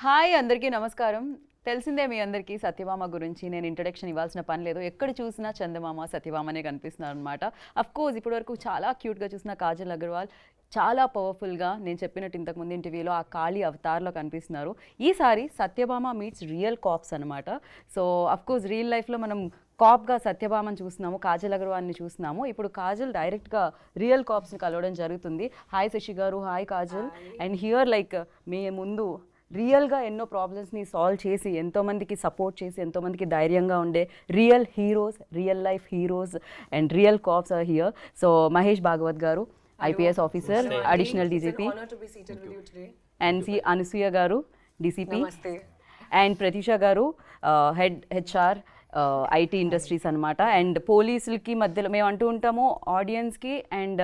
Hi అందరికీ నమస్కారం. తెలిసిందే మీ అందరికీ సత్యభామ గురించి నేను ఇంట్రడక్షన్ ఇవ్వాల్సిన పని లేదు. ఎక్కడ చూసినా చందమామ సత్యభామనే కనిపిస్తున్నారు అనమాట. అఫ్ కోర్స్ ఇప్పటివరకు చాలా క్యూట్గా చూసిన కాజల్ అగర్వాల్ చాలా పవర్ఫుల్గా నేను చెప్పినట్టు ఇంతకుముందు ఇంటర్వ్యూలో ఆ కాళీ అవతార్లో కనిపిస్తున్నారు. ఈసారి సత్యభామ మీట్స్ రియల్ కాప్స్ అనమాట. సో అఫ్ కోర్స్ రియల్ లైఫ్లో మనం కాప్గా సత్యభామని చూస్తున్నాము, కాజల్ అగర్వాల్ని చూస్తున్నాము. ఇప్పుడు కాజల్ డైరెక్ట్గా రియల్ కాప్స్ని కలవడం జరుగుతుంది. Hi Sashi garu, hi Kajal. And here like మీ ముందు రియల్గా ఎన్నో ప్రాబ్లమ్స్ని సాల్వ్ చేసి ఎంతోమందికి సపోర్ట్ చేసి ఎంతోమందికి ధైర్యంగా ఉండే real heroes, real life heroes and real cops are here. So Mahesh Bhagwat garu, IPS officer, additional DGP, and C Anasuya garu, DCP, and Pratisha garu, head HR IT industries అనమాట. అండ్ పోలీసులకి మధ్యలో మేము అంటూ ఉంటాము ఆడియన్స్కి అండ్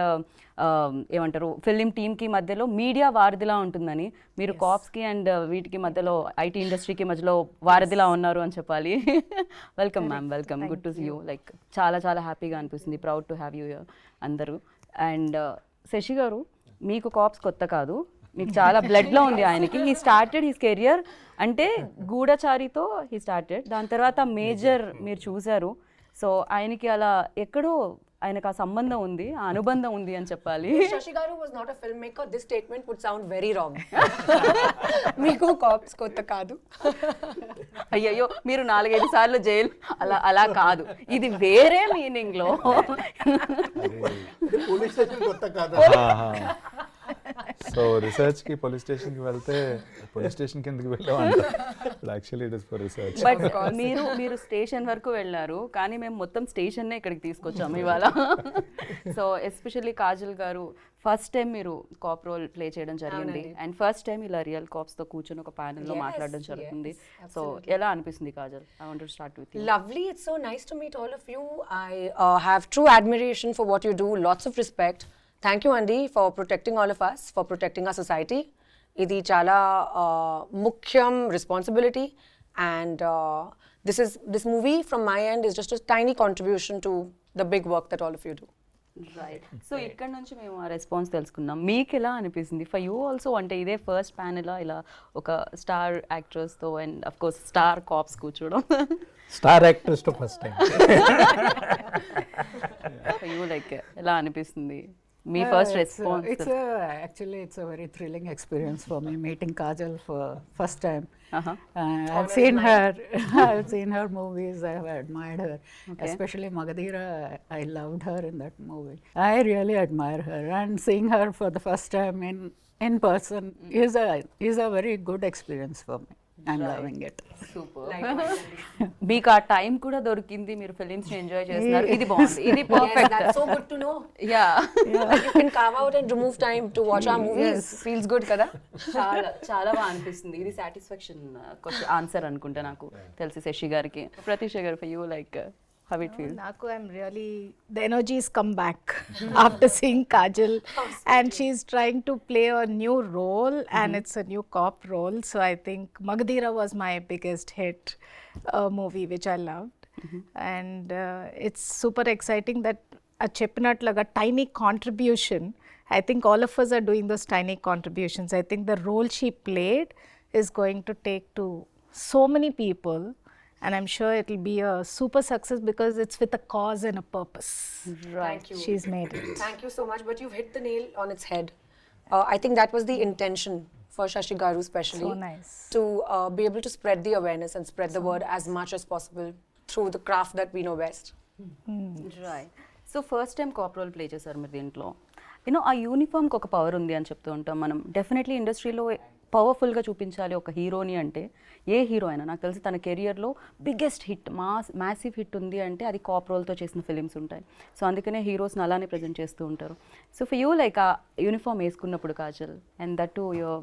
ఏమంటారు ఫిలిం టీమ్కి మధ్యలో మీడియా వారధిలా ఉంటుందని, మీరు కాప్స్కి అండ్ వీటికి మధ్యలో ఐటీ ఇండస్ట్రీకి మధ్యలో వారధిలా ఉన్నారు అని చెప్పాలి. Welcome ma'am, welcome, good to see you. Like చాలా చాలా హ్యాపీగా అనిపిస్తుంది, ప్రౌడ్ టు హ్యావ్ యూ అందరూ. అండ్ శశి గారు, మీకు కాప్స్ కొత్త కాదు, మీకు చాలా బ్లడ్లో ఉంది ఆయనకి. హీ స్టార్టెడ్ హిస్ కెరియర్ అంటే గూఢచారితో హీ స్టార్టెడ్, దాని తర్వాత మేజర్ మీరు చూశారు. సో ఆయనకి అలా ఎక్కడో ఆయనకు ఆ సంబంధం ఉంది, ఆ అనుబంధం ఉంది అని చెప్పాలి. Shashi Garu was not a filmmaker. This statement would sound very wrong. మీకు కాప్స్ కొత్త కాదు. అయ్యయ్యో, మీరు 4-5 సార్లు జైలు అలా అలా కాదు, ఇది వేరే మీనింగ్లో. సో రీసెర్చ్కి పోలీస్ స్టేషన్కి వెళ్తే పోలీస్ స్టేషన్ కిందకి వెళ్ళాం actually it is for research. But మీరు స్టేషన్ వరకు వెళ్ళారు, కానీ మేము మొత్తం స్టేషన్నే ఇక్కడికి తీసుకొచ్చాము ఇవాళ. సో ఎస్పెషల్లీ కాజల్ గారు, ఫస్ట్ టైం మీరు కాప్ రోల్ ప్లే చేయడం జరిగింది అండ్ ఫస్ట్ టైం ఇలా రియల్ కాప్స్తో కూర్చొని ఒక ప్యానెల్లో మాట్లాడడం జరుగుతుంది. సో ఎలా అనిపిస్తుంది Kajal? I want to start with you. Lovely. It's so nice to meet all of you. I have true admiration for what you do. Lots of respect. Thank you, Andy, for protecting all of us, for protecting our society. Idi chala mukhyam responsibility, and this movie from my end is just a tiny contribution to the big work that all of you do. Right. So ఇక్కడ నుంచి మేము ఆ response తెలుసుకుందాం. మీకు ఎలా అనిపిస్తుంది? For you also అంటే ఇదే ఫస్ట్ ప్యానెల్ ఇలా ఒక స్టార్ యాక్ట్రెస్తో and of course star cops కూర్చోవడం. స్టార్ యాక్ట్రెస్తో first time. For you like ఎలా అనిపిస్తుంది మీ first response? Actually it's a very thrilling experience for me meeting Kajal for first time. I've seen her movies. I have admired her, especially Magadhira. I loved her in that movie. I really admire her, and seeing her for the first time in person is a very good experience for me. I'm loving it. Super. మీకు ఆ time కూడా దొరికింది, మీరు films ని enjoy చేస్తున్నారు, ఇది బాగుంది, ఇది Yes, perfect. that's so good to know. Yeah, You can carve out and remove time to watch our movies. Feels good, kada? చాలా చాలా బాగా అనిపిస్తుంది. ఇది సాటిస్ఫాక్షన్ క్వశ్చన్ ఆన్సర్ అనుకుంటా నాకు తెలిసి శశి గారికి. ప్రతీష గారు, for you like how it feels? Naku, I'm really, the energy's come back after seeing Kajal, and she's trying to play a new role, and it's a new cop role. So I think Magadhira was my biggest hit movie, which I loved, and it's super exciting that a cheppinatlaga tiny contribution. I think all of us are doing those tiny contributions. I think the role she played is going to take to so many people. And I'm sure it'll be a super success because it's with a cause and a purpose. Thank you. She's made it. Thank you so much. But you've hit the nail on its head. I think that was the intention for Shashi Garu especially. So nice. To be able to spread the awareness and spread the word as much as possible through the craft that we know best. Right. So first time cop role play చేశారు మీరు దీంట్లో. You know ఆ యూనిఫామ్కి ఒక power ఉంది అని చెప్తూ ఉంటాం మనం. డెఫినెట్లీ ఇండస్ట్రీలో పవర్ఫుల్గా చూపించాలి ఒక హీరోని అంటే, ఏ హీరో అయినా నాకు తెలిసి తన కెరియర్లో బిగ్గెస్ట్ హిట్, మ్యాసివ్ హిట్ ఉంది అంటే అది కాప్ రోల్తో చేసిన ఫిలిమ్స్ ఉంటాయి. సో అందుకనే హీరోస్ని అలానే ప్రజెంట్ చేస్తూ ఉంటారు. సో ఫర్ యూ లైక్ ఆ యూనిఫామ్ వేసుకున్నప్పుడు Kajal, and that to your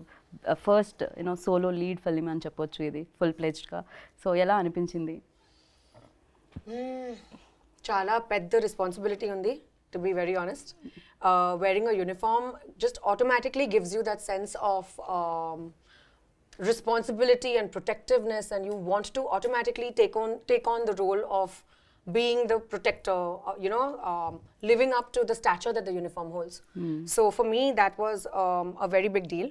first solo lead film అని చెప్పొచ్చు ఇది ఫుల్ ప్లెజ్డ్గా. సో ఎలా అనిపించింది? Chala pedda responsibility undi, to be very honest. Wearing a uniform just automatically gives you that sense of responsibility and protectiveness, and you want to automatically take on the role of being the protector, living up to the stature that the uniform holds. So for me, that was a very big deal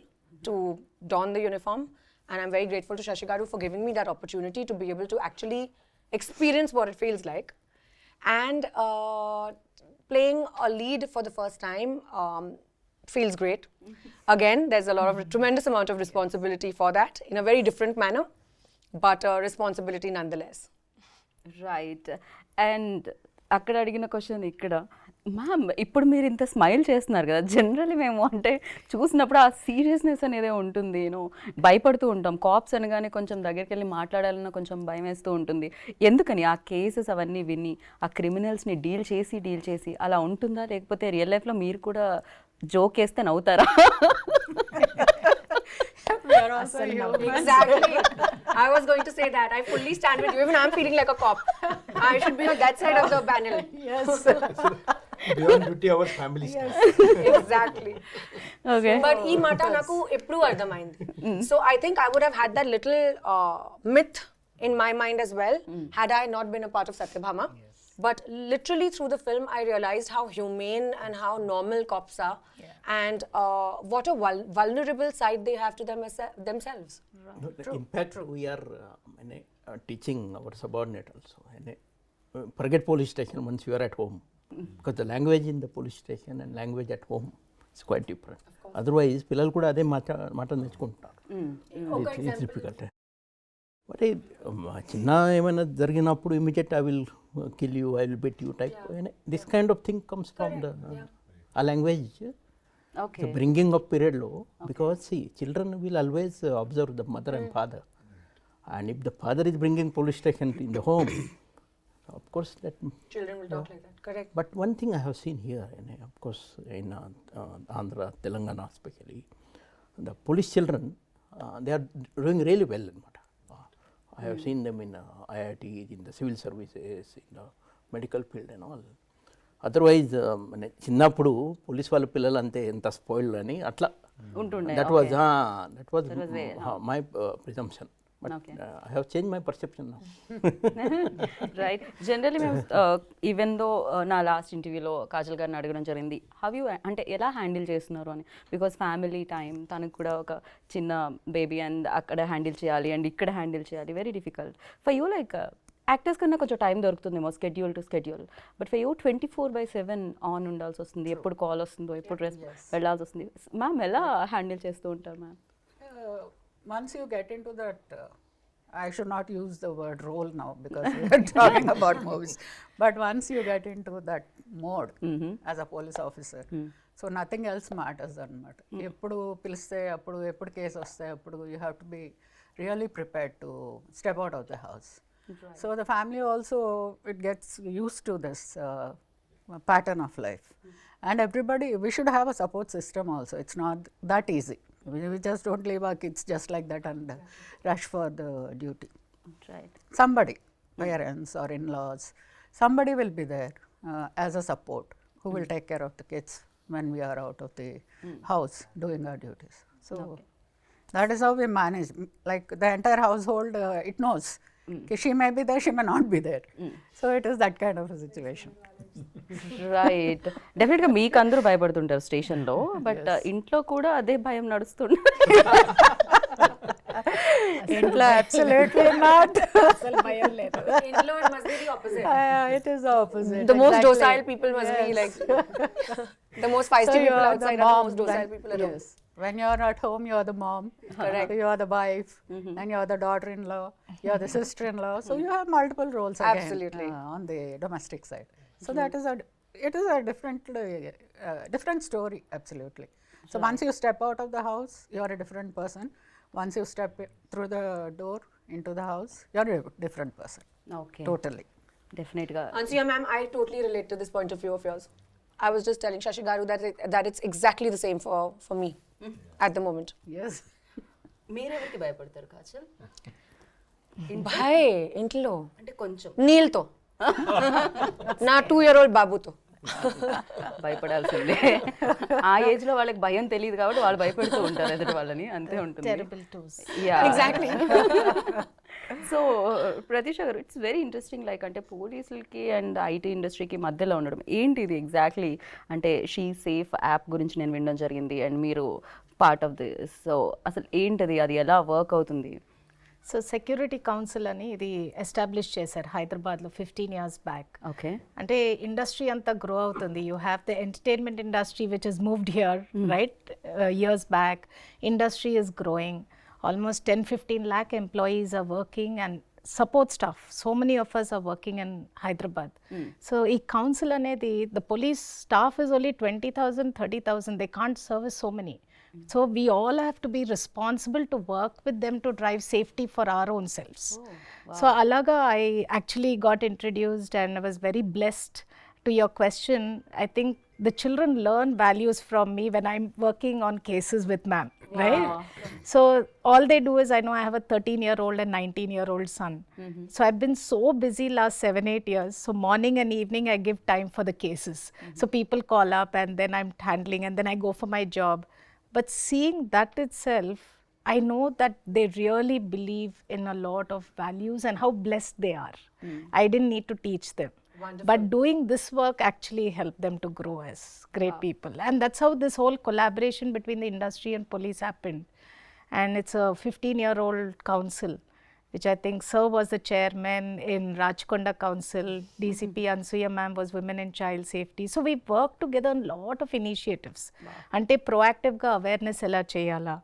to don the uniform. And I'm very grateful to Shashi Garu for giving me that opportunity to be able to actually experience what it feels like. And playing a lead for the first time feels great. Again, there's a lot of tremendous amount of responsibility for that in a very different manner, but responsibility nonetheless. Right. And అక్కడ అడిగిన question ఇక్కడ, ma'am ఇప్పుడు మీరు ఇంత smile చేస్తున్నారు కదా, generally మేము అంటే చూసినప్పుడు ఆ సీరియస్నెస్ అనేది ఉంటుంది, భయపడుతూ ఉంటాం. కాప్స్ అనగానే కొంచెం దగ్గరికి వెళ్ళి మాట్లాడాలన్నా కొంచెం భయం వేస్తూ ఉంటుంది. ఎందుకని ఆ కేసెస్ అవన్నీ విని ఆ క్రిమినల్స్ని డీల్ చేసి అలా ఉంటుందా, లేకపోతే రియల్ లైఫ్లో మీరు కూడా జోక్ వేస్తే నవ్వుతారా? Exactly. I was going to say that. I fully stand with you. Even I'm feeling like a cop. I should be on that side of the panel. Yes. Beyond duty hours, family stuff. Exactly. Okay. But ee mata naku eppudu ardhamaindi. So I think I would have had that little myth in my mind as well had I not been a part of Satyabhama. But literally through the film, I realized how humane and how normal cops are, and what a vulnerable side they have to themselves. No, in fact, we are teaching our subordinate also. Forget police station once you are at home, because the language in the police station and language at home is quite different. Otherwise, పిల్లలు కూడా అదే మాట నేర్చుకుంటారు. It's difficult. But చిన్న ఏమైనా జరిగినప్పుడు immediate I will kill you, I will bet you type this kind of thing comes from the uh language bringing up పీరియడ్లో. Because see children will always observe the mother and father, and if the father is bringing police station in the home, of course that Children will talk like that. Correct. But one thing I have seen here, of course in Andhra, Telangana especially, the police children, they are doing really well. I have seen them in IIT, in the civil services, in the medical field and all. Otherwise, చిన్నప్పుడు police వాళ్ళ పిల్లలు అంతే ఎంత spoiled అని అట్లా ఉంటుండే. that was my presumption. But I have changed my perception now. Right. Generally మేము even though నా లాస్ట్ ఇంటర్వ్యూలో కాజల్ గారిని అడగడం జరిగింది, హవ్ యూ అంటే ఎలా హ్యాండిల్ చేస్తున్నారు అని. బికాస్ ఫ్యామిలీ టైం, తనకు కూడా ఒక చిన్న బేబీ అండ్ అక్కడ హ్యాండిల్ చేయాలి అండ్ ఇక్కడ హ్యాండిల్ చేయాలి, very difficult for you. Like actors కన్నా కొంచెం టైం దొరుకుతుందేమో schedule to schedule, but for you 24/7 on ఉండాల్సి వస్తుంది. ఎప్పుడు కాల్ వస్తుందో, ఎప్పుడు వెళ్ళాల్సి వస్తుంది. మ్యామ్ ఎలా హ్యాండిల్ చేస్తూ ఉంటారు ma'am? Once you get into that, I should not use the word role now because we are talking about movies, but once you get into that mode as a police officer, so nothing else matters anamata. Eppudu piliste eppudu case vaste appudu you have to be really prepared to step out of the house. Right. So the family also, it gets used to this pattern of life, and everybody, we should have a support system also. It's not that easy. We just don't leave our kids just like that and rush for the duty. Right. Somebody, parents or in-laws, somebody will be there as a support who will take care of the kids when we are out of the house doing our duties. So that is how we manage. Like the entire household, it knows. She may be there, she may not be there. So it is that kind of a situation. Right. డెఫినెట్గా మీకు అందరూ భయపడుతుంటారు స్టేషన్లో, but ఇంట్లో కూడా అదే భయం నడుస్తుంది. ఇంట్లో absolutely not. Inlo, it must be the opposite. It is the opposite. The most exactly. docile people must be like the most feisty So people you're outside the are the mom, most docile then- people at home. yes. When you're at home, you're the mom. Correct. So you're the wife, and you're the daughter-in-law, you're the sister-in-law. So you have multiple roles again. Absolutely. On the domestic side. So that is it is a different story. Absolutely. So once you step out of the house, you're a different person. Once you step through the door into the house, you're a different person. Okay. Totally. డెఫినెట్గా. Ansuya ma'am, I totally relate to this point of view of yours. I was just telling Shashi Garu that it's exactly the same for me at the moment. Yes. మీరెవరికి భయపడతారు Kajal? Bhai, intlo. అంటే కొంచెం Neelto. నా 2-year-old బాబుతో. భయపడాల్సిందే. ఆ age లో వాళ్ళకి భయం తెలియదు కాబట్టి వాళ్ళు భయపడుతూ ఉంటారు ఎదుటి వాళ్ళని, అంతే ఉంటుంది. Terrible twos. Exactly. So Pratheesha గారు, ఇట్స్ వెరీ ఇంట్రెస్టింగ్. లైక్ అంటే పోలీసులకి అండ్ ఐటీ ఇండస్ట్రీకి మధ్యలో ఉండడం ఏంటి ఇది ఎగ్జాక్ట్లీ? అంటే షీ సేఫ్ యాప్ గురించి నేను వినడం జరిగింది, అండ్ మీరు పార్ట్ ఆఫ్ దిస్. సో అసలు ఏంటది, అది ఎలా వర్క్ అవుతుంది? సో సెక్యూరిటీ కౌన్సిల్ అని ఇది ఎస్టాబ్లిష్ చేశారు హైదరాబాద్లో 15 years బ్యాక్. ఓకే. అంటే ఇండస్ట్రీ అంతా గ్రో అవుతుంది. You have the entertainment industry which is moved here right years back. Industry is growing. Almost 10-15 lakh employees are working and support staff. So many of us are working in Hyderabad. So ఈ council అనేది the police staff is only 20,000, 30,000. They can't service so many. So we all have to be responsible to work with them to drive safety for our own selves. So alaga I actually got introduced and I was very blessed. To your question, I think the children learn values from me when I'm working on cases with ma'am, right? So all they do is, I know I have a 13-year-old and 19-year-old son. So I've been so busy last 7-8 years. So morning and evening I give time for the cases. So people call up and then I'm handling and then I go for my job. But seeing that itself, I know that they really believe in a lot of values and how blessed they are. I didn't need to teach them. Wonderful. But doing this work actually helped them to grow as great people. And that's how this whole collaboration between the industry and police happened. And it's a 15-year-old council, which I think Sir was the chairman in Rajkonda Council. DCP Ansuya ma'am was Women and Child Safety. So we worked together on a lot of initiatives. Ante proactive ga awareness ela cheyala.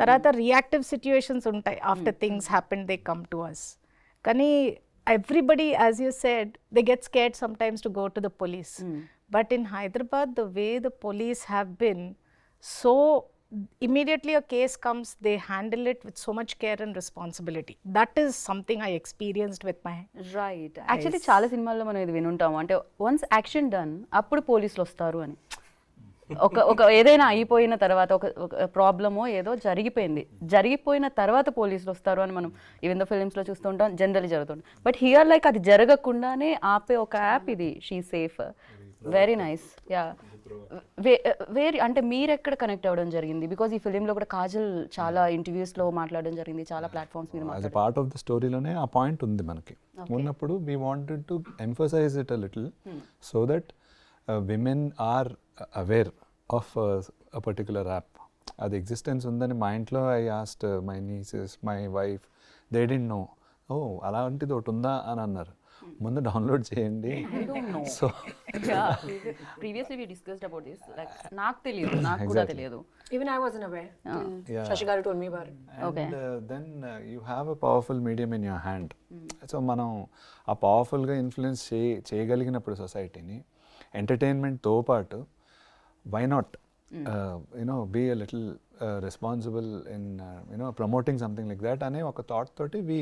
Tarata reactive situations untai. After things happen, they come to us. Kani everybody, as you said, they get scared sometimes to go to the police. But in Hyderabad, the way the police have been, so immediately a case comes, they handle it with so much care and responsibility. That is something I experienced with my right. Actually చాలా సినిమాల్లో మనం ఇది వినుంటాము, అంటే once action done అప్పుడు పోలీసులు వస్తారు అని. ఒక ఏదైనా అయిపోయిన తర్వాత ఒక ప్రాబ్లమో ఏదో జరిగిపోయిన తర్వాత పోలీసులు వస్తారు అని మనం ఈవెన్ దో ఫిలిమ్స్లో చూస్తూ ఉంటాం, జనరల్లీ జరుగుతుంది. బట్ హియర్ లైక్ అది జరగకుండానే ఆపే ఒక యాప్ ఇది, she safe. Very nice. Yeah. అంటే మీరు ఎక్కడ కనెక్ట్ అవ్వడం జరిగింది? బికాజ్ ఈ ఫిలింలో కూడా కాజల్ చాలా ఇంటర్వ్యూస్లో మాట్లాడడం జరిగింది, చాలా ప్లాట్ఫామ్స్ మీద as a part of the స్టోరీలోనే ఆ పాయింట్ ఉంది మనకి. ఉన్నప్పుడు we wanted to emphasize it a little so that women are aware of a particular app. అది ఎగ్జిస్టెన్స్ ఉందని మా ఇంట్లో I asked my nieces, my wife, they didn't know. ఓ అలాంటిది ఒకటి ఉందా అని అన్నారు. ముందు డౌన్లోడ్ చేయండి. So previously we discussed about this, like నాకు తెలియదు, నాకు కూడా తెలియదు. Even I wasn't aware. Shashi Garu told me about it. And then you have a powerful medium in your hand. So మనం ఆ పవర్ఫుల్గా ఇన్ఫ్లుయెన్స్ చేయగలిగినప్పుడు సొసైటీని, ఎంటర్టైన్మెంట్తో పాటు why not be a little responsible in promoting something like that అనే ఒక thought తోటి we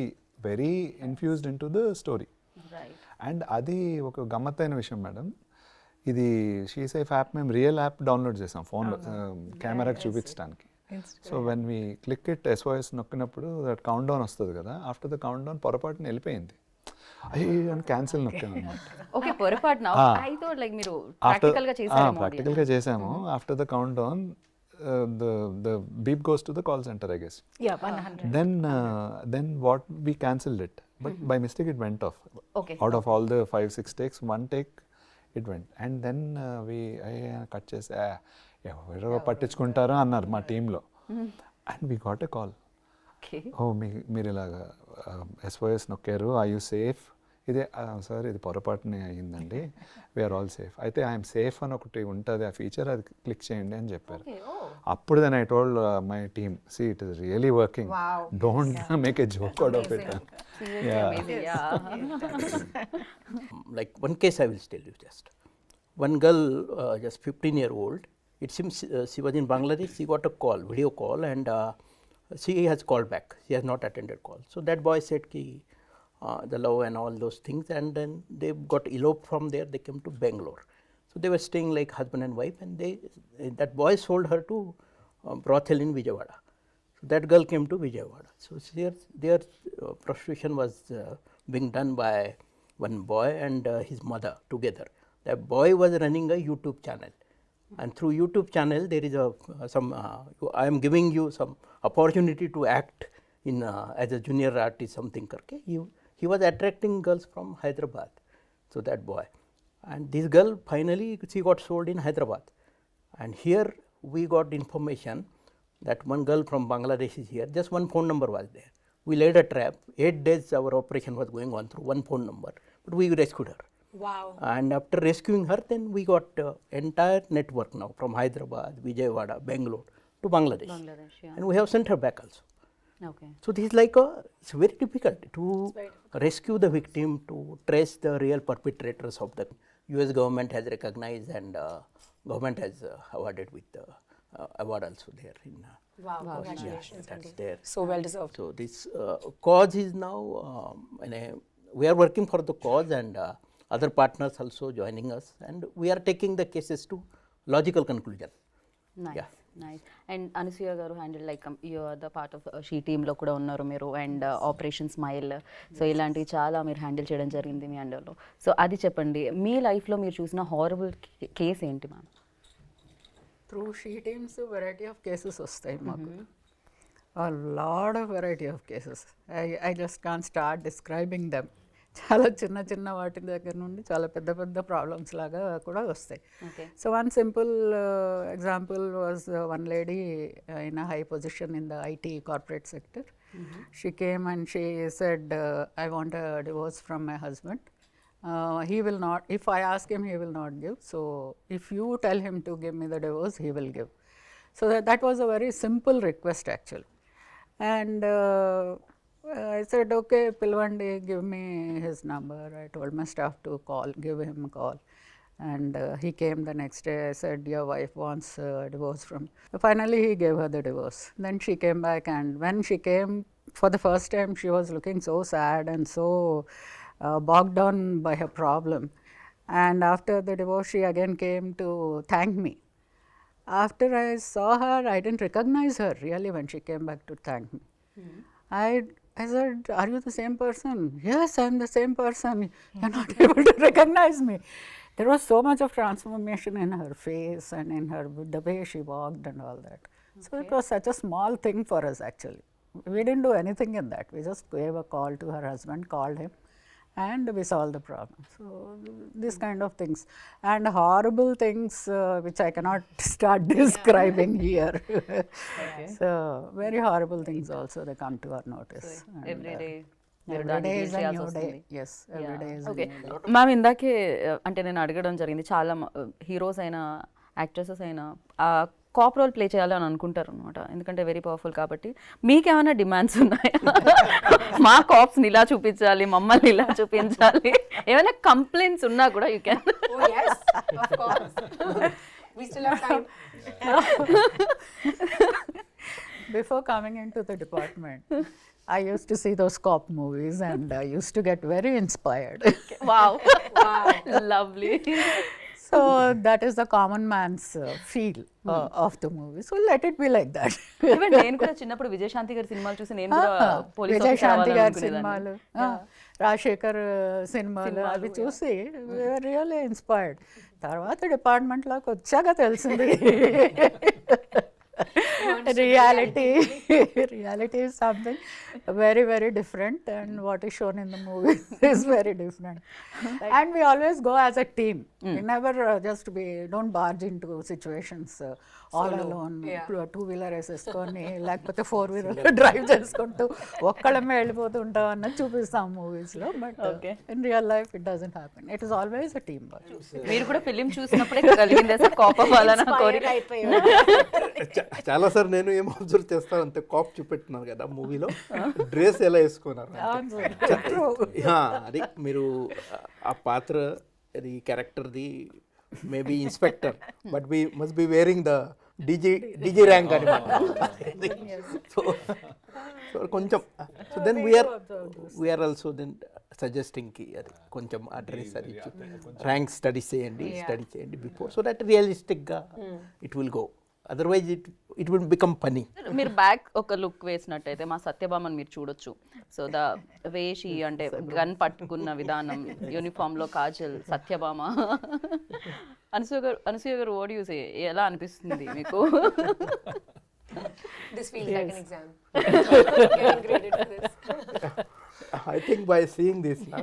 very infused into the story. And అది ఒక గమ్మత్తైన విషయం మేడం. ఇది షీ సేఫ్ యాప్ మేము రియల్ యాప్ డౌన్లోడ్ చేసాం ఫోన్లో కెమెరాకి చూపించడానికి. So when we click it SOS నొక్కినప్పుడు దట్ కౌంట్ డౌన్ వస్తుంది కదా, ఆఫ్టర్ ద కౌంట్ డౌన్ పొరపాటున వెళ్ళిపోయింది. అయ్యో క్యాన్సిల్ నొక్కాను అనమాట. ఓకే, పొరపాటున. ఐ థాట్ లైక్ మీరు ప్రాక్టికల్గా చేశారు. ప్రాక్టికల్గా చేసాము. After the count down the beep goes to the call center, I guess. Yeah, 100. Then what, we cancelled it, but by mistake it went off. Okay. Out of all the 5-6 takes, one take it went, and then I cut chese ఎవరో పట్టించుకుంటారో అన్నారు మా టీంలో. And we got a call. Okay. ఓ మీరు ఇలాగా SOS నొక్కారు, are you safe? ఇదే sir ఇది పొరపాటునే అయ్యిందండి, we are all safe. అయితే ఐఎమ్ సేఫ్ అని ఒకటి ఉంటుంది ఆ ఫీచర్, అది క్లిక్ చేయండి అని చెప్పారు. అప్పుడు then I told my team, see it is really working, don't make a joke out of it. Like one case I will tell you just. One girl, just 15-year-old, it seems she was in Bangladesh, she got a call, video call, and she has called back. She has not attended call. So that boy said ki the love and all those things, and then they got eloped from there, they came to Bangalore. So they were staying like husband and wife, and that boy sold her to brothel in Vijayawada. So that girl came to Vijayawada. So their prostitution was being done by one boy and his mother together. That boy was running a YouTube channel, and through YouTube channel there is I am giving you some opportunity to act in as a junior artist, something karke. He was attracting girls from Hyderabad. So that boy, and this girl finally she got sold in Hyderabad, and here we got information that one girl from Bangladesh is here, just one phone number was there. We laid a trap, 8 days our operation was going on through one phone number, but we rescued her. Wow. And after rescuing her, then we got entire network now from Hyderabad, Vijayawada, Bangalore to Bangladesh. Bangladesh, yeah. And we have sent her back also. Okay So this is like it's very difficult to rescue the victim, to trace the real perpetrators of the US government has recognized, and government has awarded with award also there in Wow. Congratulations. that's there. So well deserved. So this cause is now we are working for the cause, and other partners also joining us, and we are taking the cases to logical conclusion. Nice nice and Anasuya garu handle like you are the part of she టీంలో కూడా ఉన్నారు మీరు, and operation smile, so ఇలాంటివి చాలా మీరు handle చేయడం జరిగింది మీ అండర్లో. So అది చెప్పండి, మీ లైఫ్లో మీరు చూసిన హారబుల్ కేస్ ఏంటి ma'am? Through she teams variety of cases వస్తాయి మాకు, a lot of variety of cases. I just can't start describing them. చాలా చిన్న చిన్న వాటి దగ్గర నుండి చాలా పెద్ద పెద్ద ప్రాబ్లమ్స్ లాగా కూడా వస్తాయి. Okay. So one simple example was one lady in a high position in the IT corporate sector. She came and she said, I want a divorce from my husband. He will not, if I ask him, he will not give. So if you tell him to give me the divorce, he will give. So that was a very simple request actually. And I said, okay, Pilvandi, give me his number. I told my staff to give him a call. And he came the next day. I said, your wife wants a divorce from. Finally, he gave her the divorce. Then she came back, and when she came for the first time, she was looking so sad and so bogged down by her problem. And after the divorce, she again came to thank me. After I saw her, I didn't recognize her really when she came back to thank me. I said, are you the same person? Yes, I am the same person. You are not able to recognize me. There was so much of transformation in her face and in her, the way she walked and all that. So it was such a small thing for us actually. We didn't do anything in that. We just gave a call to her husband, called him, and we solved the problem. So this kind of things, and horrible things which I cannot start describing here. So very horrible things also they come to our notice. Every day Every day is a new day. Yes, every day is a okay new day. Ma'am, ఇందాకే అంటే నేను అడగడం జరిగింది, చాలా heroes అయినా actresses అయినా cap role play చేయాలని అనుకుంటారు అనమాట, ఎందుకంటే వెరీ పవర్ఫుల్ కాబట్టి. మీకేమైనా డిమాండ్స్ ఉన్నాయా? మా కాప్స్ని ఇలా చూపించాలి, మమ్మల్ని ఇలా చూపించాలి, ఏమైనా కంప్లైంట్స్ ఉన్నా కూడా you can. Oh yes, of course. We still have time. Before coming into the department, I used to see those cop movies and I used to get very inspired. Wow, lovely. So that is the common man's feel of the movie. So let it be like that. Even నేను కూడా చిన్నప్పుడు విజయశాంతి గారి సినిమాలు చూసి నేను కూడా police Vijayashanti గారి సినిమాలు, రాజశేఖర్ సినిమాలు అవి చూసి రియల్లీ ఇన్స్పైర్డ్. తర్వాత డిపార్ట్మెంట్లోకి వచ్చాక తెలిసింది reality is something very very different, and what is shown in the movie is very different. And we always go as a team. We never don't barge into situations all alone. Two-wheeler వేసేసుకొని లేకపోతే 4-wheeler drive చేసుకుంటూ ఒక్కళ్ళమే వెళ్ళిపోతుంటాం అన్నది చూపిస్తాం మూవీస్లో, but in real life it doesn't happen. It is always a team work. మీరు కూడా film చూసినప్పుడే కలిగిందే sir cap అవ్వాలని కోరిక? చాలా సార్ నేను ఏం అబ్జర్వ్ చేస్తాను అంటే, కాప్ చూపెట్టినారు కదా మూవీలో, డ్రెస్ ఎలా వేసుకున్నారు అది మీరు ఆ పాత్ర అది క్యారెక్టర్ది maybe inspector, but we must be wearing the DG rank అనమాట. సో కొంచెం so then we're also then suggesting కి అది కొంచెం ఆ డ్రెస్ అది ర్యాంక్ స్టడీ చేయండి బిఫోర్, సో దట్ రియలిస్టిక్గా it will go. Otherwise it will become funny. మీరు బ్యాక్ ఒక లుక్ వేసినట్టయితే మా సత్యభామని మీరు చూడొచ్చు. సో ద వేషి అంటే గన్ విధానం, యూనిఫామ్లో కాజల్, సత్యభామ. అనసూయ గారు ఓడి యూస్ ఎలా అనిపిస్తుంది మీకు? This feels like an exam. Getting graded for this. I think by seeing this now,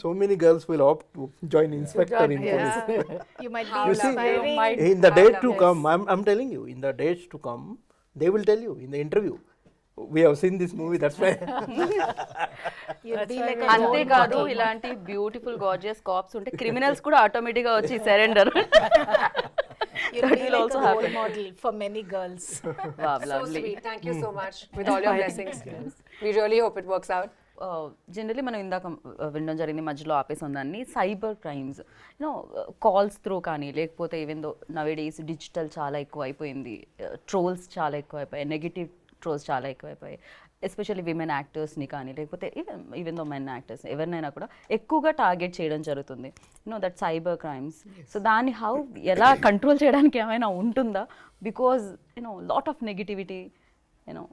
so many girls will opt to join inspector in police. You might You be see, inspiring. in the days to come, I'm telling you, in the days to come, they will tell you in the interview. We have seen this movie, that's why. You'll be like a అంతేకాదు ఇలాంటి beautiful gorgeous caps ఉంటే criminals కూడా automatic గా వచ్చి surrender. you'll be like a role model for many girls. So sweet. Thank you so much with all your blessings. We really hope it works out. Generally మనం ఇందాక వినడం జరిగింది, మధ్యలో ఆపేసాం దాన్ని, cyber crimes you know calls through కానీ లేకపోతే even though nowadays digital చాలా ఎక్కువ అయిపోయింది, ట్రోల్స్ చాలా ఎక్కువ అయిపోయాయి, నెగిటివ్ ట్రోల్స్ చాలా ఎక్కువ అయిపోయాయి, ఎస్పెషల్లీ విమెన్ యాక్టర్స్ని కానీ లేకపోతే ఈవెన్ దో మెన్ యాక్టర్స్ ఎవరినైనా కూడా ఎక్కువగా టార్గెట్ చేయడం జరుగుతుంది, you know that cyber crimes. So దాన్ని ఎలా కంట్రోల్ చేయడానికి ఏమైనా ఉంటుందా? Because you know lot of negativity you know.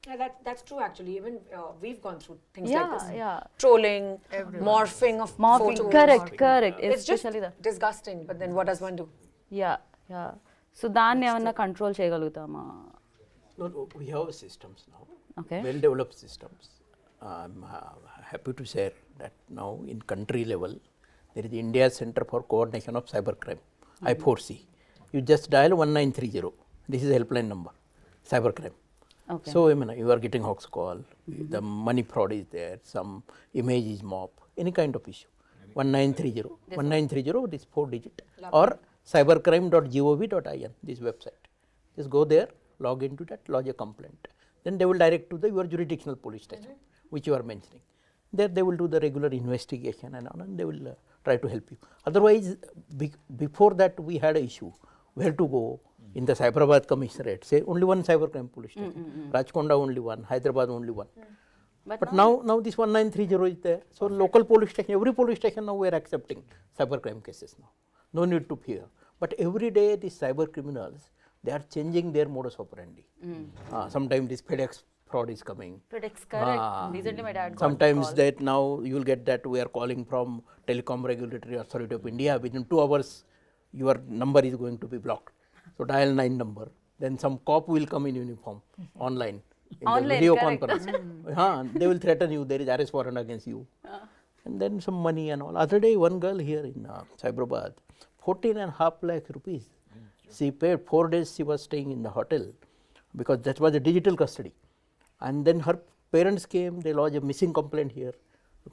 Yeah, that's true actually. Even we've gone through things Yeah, like this. yeah. Trolling, morphing of photos. Correct. It's just Especially that. disgusting, but then what does one do? Yeah. So దాన్ని ఏమన్నా control చేయగలుగుతామా? No, we have systems now. Okay. Well developed systems. I'm happy to share that now in country level, there is India Center for Coordination of Cybercrime, I4C. You just dial 1930. This is a helpline number, cybercrime. Okay. So, I mean, you are getting hoax call, the money fraud is there, some image is mob, any kind of issue. 1930, this 4 digit, or cybercrime.gov.in, this website. Just go there, log into that, lodge a complaint. Then they will direct to your jurisdictional police station, which you are mentioning. There they will do the regular investigation and all, and they will try to help you. Otherwise, before that we had an issue, where to go. In the Cyberabad Commissionerate, say only one cybercrime police station, Rajkonda only one, Hyderabad only one. But now this 1930 is there. So local police station, every police station now we are accepting cybercrime cases now. No need to fear. But every day these cyber criminals, they are changing their modus operandi. Sometimes this FedEx fraud is coming. FedEx, correct. Recently my dad got Sometimes call. that now you will get that we are calling from Telecom Regulatory Authority of India. Within 2 hours, your number is going to be blocked. So dial 9 number. Then some cop will come in uniform online. In the video conference. They will threaten you. There is arrest warrant against you. And then some money and all. Other day, one girl here in Cyberabad, 14.5 lakh rupees. She paid 4 days. She was staying in the hotel because that was a digital custody. And then her parents came. They lodged a missing complaint here.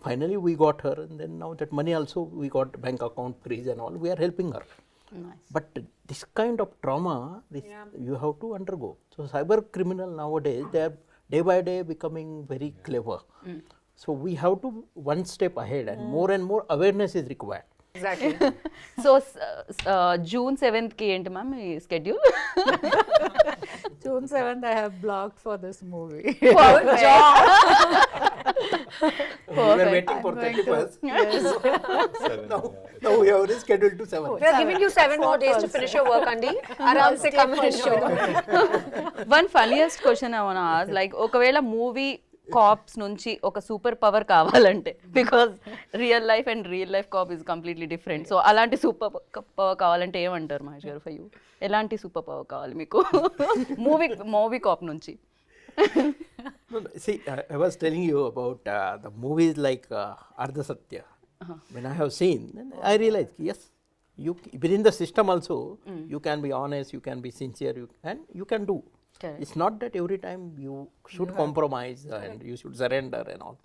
Finally, we got her, and then now that money also we got bank account freeze and all. We are helping her. Nice. But this kind of trauma, you have to undergo. So cyber criminal nowadays, they are day by day becoming very clever. So we have to one step ahead, and more awareness is required. Exactly. So June 7th కి ఏంటి ma'am me schedule? June 7th, I have blocked for this movie. We were waiting for 31st. Now we have rescheduled to 7th. We are giving you 7 more days to finish your work, Andy. Aram se come and show. One funniest question I want to ask, like ఒకవేళ movie cops నుంచి ఒక super power కావాలంటే, because real life and real life cop is completely different, so అలాంటి super power కావాలంటే ఏమంటారు Mahesh garu? For you ఎలాంటి super power కావాలి మీకు మూవీ కాప్ నుంచి? No, see, I was telling you about the movies like Ardha Satya. When I have seen, then I realized, yes, you within the system also, you can be honest, you can be sincere, and you can do. Correct. It's not that every time you should compromise and you should surrender and all.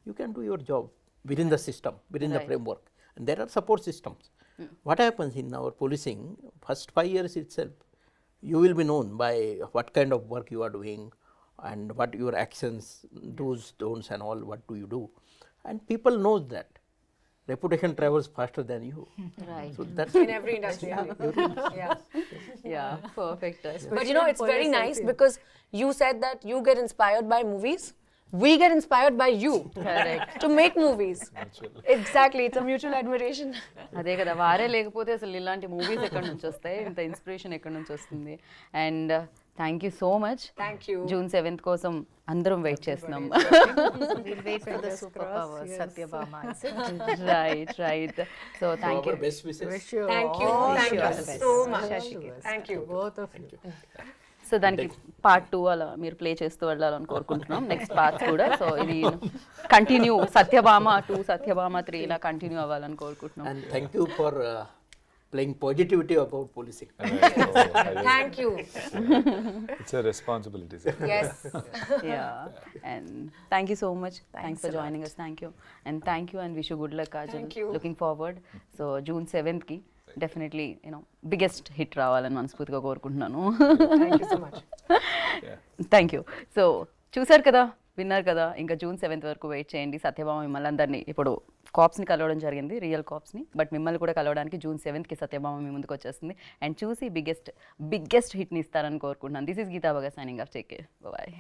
You can do your job within the system, within the framework. And there are support systems. What happens in our policing, first 5 years itself, you will be known by what kind of work you are doing and what your actions, do's, don'ts and all, what do you do. And people knows that. Reputation travels faster than you. Right. So that's In every industry. Yeah. Yeah, perfect. But you know, it's very nice because you said that you get inspired by movies. We get inspired by you. Correct. To make movies. Exactly. It's a mutual admiration. అదే కదా, వారే లేకపోతే అసలు ఇలాంటి movies ఎక్కడి నుంచి వస్తాయి, ఇంత ఇన్స్పిరేషన్ ఎక్కడి నుంచి వస్తుంది? And thank you so much. Thank you. June 7th కోసం అందరం వెయిట్ చేస్తున్నాం. We'll wait for the superpower, Satyabama. Right. So thank you. our best wishes. Wish you Thank you. all Thank the you best. so much. Thank you. Both of you. So దానికి part 2 అలా మీరు play చేస్తూ వెళ్ళాలని కోరుకుంటున్నాం, next parts కూడా. So ఇది continue, Satyabhama 2, Satyabhama 3 ఇలా continue అవ్వాలని కోరుకుంటున్నాం. And thank you for playing positivity about policing. Thank you. It's a responsibility, sir. Yes. Yeah, and thank you so much. Thanks for joining us. Thank you, and wish you good luck, Kajal. Thank you. Looking forward. So June 7th ki definitely biggest hit రావాలని మనస్ఫూర్తిగా కోరుకుంటున్నాను. Thank you so much. Thank you. So చూసారు కదా, విన్నారు కదా, ఇంకా June 7th వరకు wait చేయండి. సత్యభామ మిమ్మల్ని అందరినీ ఇప్పుడు కాప్స్ని కలవడం జరిగింది, రియల్ కాప్స్ని, బట్ మిమ్మల్ని కూడా కలవడానికి June 7th సత్యభామ మీ ముందుకు వచ్చేస్తుంది అండ్ చూసి బిగ్గెస్ట్ హిట్ని ఇస్తారని కోరుకుంటున్నాను. This is Geeta Bhagat signing off. Take care, bye.